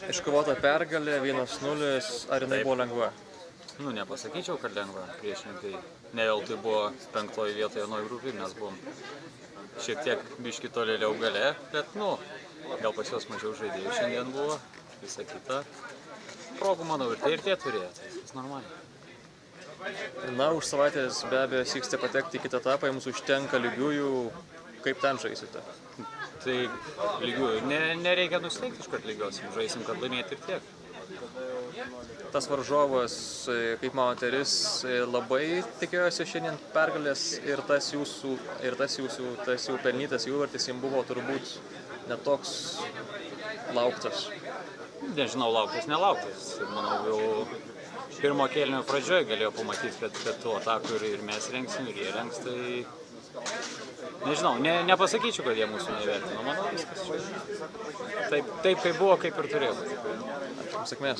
Iškovota pergalė 1-0, ar jinai buvo lengva? Nepasakyčiau, kad lengva. Priešininkai ne veltui buvo 5 vietoje nuo grupį, mes buvom šiek tiek biški tolėliau gale, bet gal pas juos mažiau žaidėjų šiandien buvo, visa kita. Progų, manau, ir tie turėjo, tai viskas normaliai. Už savaitės be abejo sieksite patekti į kitą etapą, jums užtenka lygiųjų, kaip ten žaisite? Tai lygiųjų, nereikia nusteikti iškart lygiosim, žaisim, kad laimėti ir tiek. Tas varžovas, kaip manote, labai tikėjosi šiandien pergalės ir tas jų pelnytas įvartis jums buvo turbūt netoks lauktas. Nežinau, lauktas, nelauktas. Manau, jau pirmo kėlinio pradžioje galėjo pamatyti, kad tų atakų ir mes rengsim, ir jie rengs, tai nežinau, nepasakyčiau, kad jie mūsų nevertino. Manau, viskas čia. Taip, kaip buvo, kaip ir turėjo būti. Sėkmės.